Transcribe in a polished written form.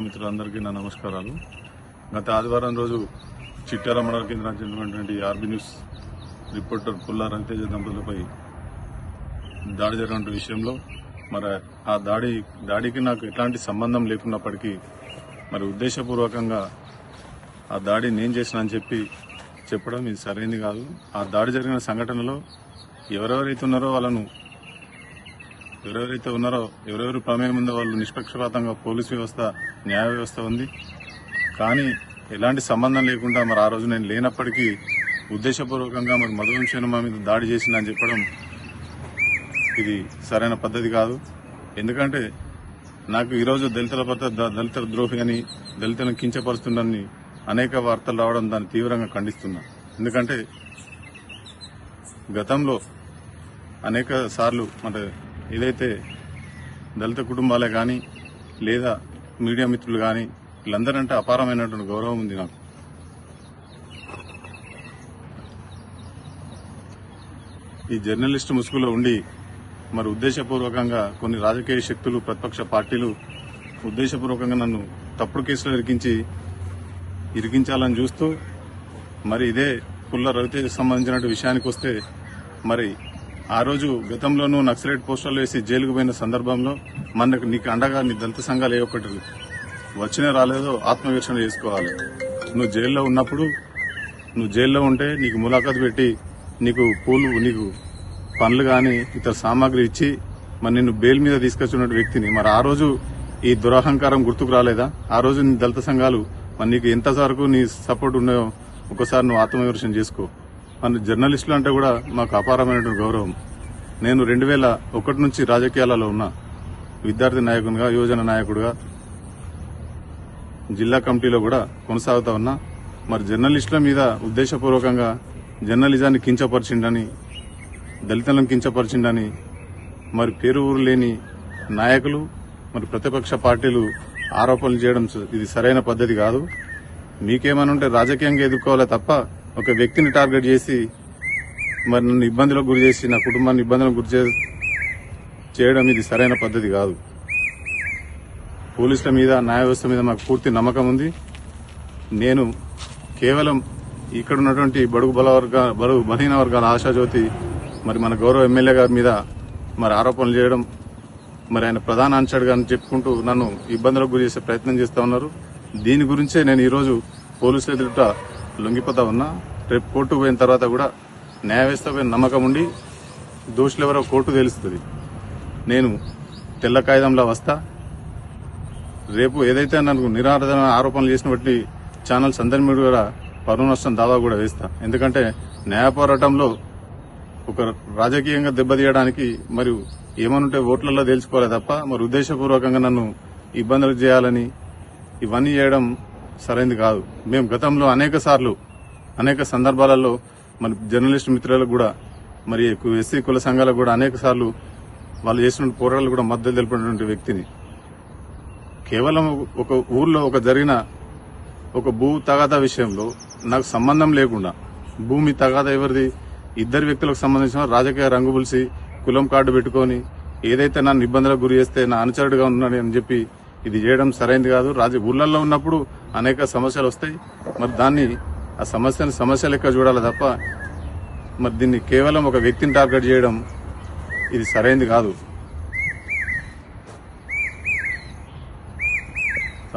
మిత్రులందరికీ నా నమస్కారాలు. గత ఆదివారం రోజు చిట్యాల మండల కేంద్రానికి చెందినటువంటి ఆర్బీ న్యూస్ రిపోర్టర్ పుల్లా రవితేజ దంపతులపై దాడి జరిగిన విషయంలో మరి ఆ దాడికి నాకు ఎట్లాంటి సంబంధం లేకున్నప్పటికీ మరి ఉద్దేశపూర్వకంగా ఆ దాడి నేను చేసిన అని చెప్పడం ఇది సరైనది కాదు. ఆ దాడి జరిగిన సంఘటనలో ఎవరెవరైతే ఉన్నారో ఎవరెవరు ప్రమేయం ఉందో వాళ్ళు నిష్పక్షపాతంగా పోలీసు వ్యవస్థ, న్యాయ వ్యవస్థ ఉంది. కానీ ఎలాంటి సంబంధం లేకుండా మరి ఆ రోజు నేను లేనప్పటికీ ఉద్దేశపూర్వకంగా మరి మధువంశను మా మీద దాడి చేసిందని చెప్పడం ఇది సరైన పద్ధతి కాదు. ఎందుకంటే నాకు ఈరోజు దళిత ద్రోహి అని, దళితులను కించపరుస్తుందని అనేక వార్తలు రావడం దాన్ని తీవ్రంగా ఖండిస్తున్నా. ఎందుకంటే గతంలో అనేక సార్లు అంటే ఏదైతే దళిత కుటుంబాలే కానీ లేదా మీడియా మిత్రులు కానీ వీళ్ళందరంటే అపారమైనటువంటి గౌరవం ఉంది నాకు. ఈ జర్నలిస్టు ముసుగులో ఉండి మరి ఉద్దేశపూర్వకంగా కొన్ని రాజకీయ శక్తులు, ప్రతిపక్ష పార్టీలు ఉద్దేశపూర్వకంగా నన్ను తప్పుడు కేసులో ఇరికించాలని చూస్తూ మరి ఇదే పుల్ల రవితేజకు సంబంధించిన విషయానికి వస్తే మరి ఆ రోజు గతంలోనూ నక్సలైట్ పోస్టర్లు వేసి జైలుకు పోయిన సందర్భంలో మనకు నీకు అండగా నీ దళిత సంఘాలు ఏ ఒక్కటి వచ్చినా రాలేదో ఆత్మవిమర్శన చేసుకోవాలి. నువ్వు జైల్లో ఉంటే నీకు ములాఖాతు పెట్టి నీకు పనులు గాని ఇతర సామాగ్రి ఇచ్చి మరి నిన్ను బెయిల్ మీద తీసుకొచ్చిన వ్యక్తిని మరి ఆ రోజు ఈ దురహంకారం గుర్తుకు రాలేదా? ఆ రోజు నీ దళిత సంఘాలు మరి నీకు ఎంతవరకు నీ సపోర్ట్ ఉన్నాయో ఒకసారి నువ్వు ఆత్మవిమర్శన చేసుకో. మన జర్నలిస్టులు అంటే కూడా మాకు అపారమైనటువంటి గౌరవం. నేను 2001 నుంచి రాజకీయాలలో ఉన్నా. విద్యార్థి నాయకునిగా, యువజన నాయకుడిగా, జిల్లా కమిటీలో కూడా కొనసాగుతా ఉన్నా. మరి జర్నలిస్టుల మీద ఉద్దేశపూర్వకంగా జర్నలిజాన్ని కించపరిచిండని, దళితులను కించపరిచిండని మరి పేరు ఊరు లేని నాయకులు మరి ప్రతిపక్ష పార్టీలు ఆరోపణలు చేయడం ఇది సరైన పద్ధతి కాదు. మీకేమని ఉంటే రాజకీయంగా ఎదుర్కోవాలే తప్ప ఒక వ్యక్తిని టార్గెట్ చేసి మరి నన్ను ఇబ్బందులకు గురి చేసి నా కుటుంబాన్ని ఇబ్బందులకు గురి చేయడం ఇది సరైన పద్ధతి కాదు. పోలీసుల మీద, న్యాయ వ్యవస్థ మీద మాకు పూర్తి నమ్మకం ఉంది. నేను కేవలం ఇక్కడ ఉన్నటువంటి బడుగు బలహీన వర్గాల ఆశాజ్యోతి మరి మన గౌరవ ఎమ్మెల్యే గారి మీద మరి ఆరోపణలు చేయడం, మరి ఆయన ప్రధాన అంశాడుగా చెప్పుకుంటూ నన్ను ఇబ్బందులకు గురి చేసే ప్రయత్నం చేస్తా ఉన్నారు. దీని గురించే నేను ఈరోజు పోలీసుల ఎదుట లొంగిపోతా ఉన్నా. రేపు కోర్టు పోయిన తర్వాత కూడా న్యాయ వ్యవస్థపై నమ్మకం ఉండి దోషులెవరో కోర్టు తెలుస్తుంది. నేను తెల్ల కాగితంలో వస్తా. రేపు ఏదైతే నన్ను నిరాధారణ ఆరోపణలు చేసిన బట్టి ఛానల్స్ అందరి మీద కూడా పరువు నష్టం దావా కూడా వేస్తా. ఎందుకంటే న్యాయ పోరాటంలో ఒక రాజకీయంగా దెబ్బతీయడానికి మరియు ఏమనుంటే ఓట్లలో తెలుసుకోవాలి తప్ప మరి ఉద్దేశపూర్వకంగా నన్ను ఇబ్బందులు చేయాలని ఇవన్నీ చేయడం సరైనది కాదు. మేము గతంలో అనేక సందర్భాలలో మన జర్నలిస్టు మిత్రులకు కూడా మరి ఎస్సీ కుల సంఘాలకు కూడా అనేక సార్లు వాళ్ళు చేసిన పోరాటాలు కూడా మద్దతు తెలిపినటువంటి వ్యక్తిని. కేవలం ఒక ఊర్లో జరిగిన ఒక భూ తగాదా విషయంలో నాకు సంబంధం లేకుండా, భూమి తగాదా ఎవరిది, ఇద్దరు వ్యక్తులకు సంబంధించిన రాజకీయ రంగు పులిసి కులం కార్డు పెట్టుకుని ఏదైతే నన్ను ఇబ్బందులకు గురి చేస్తే నా అనుచరుడుగా ఉన్నాను అని చెప్పి ఇది చేయడం సరైనది కాదు. ఊళ్ళల్లో ఉన్నప్పుడు అనేక సమస్యలు వస్తాయి. మరి దాన్ని ఆ సమస్య లెక్క చూడాలి తప్ప మరి దీన్ని కేవలం ఒక వ్యక్తిని టార్గెట్ చేయడం ఇది సరైనది కాదు.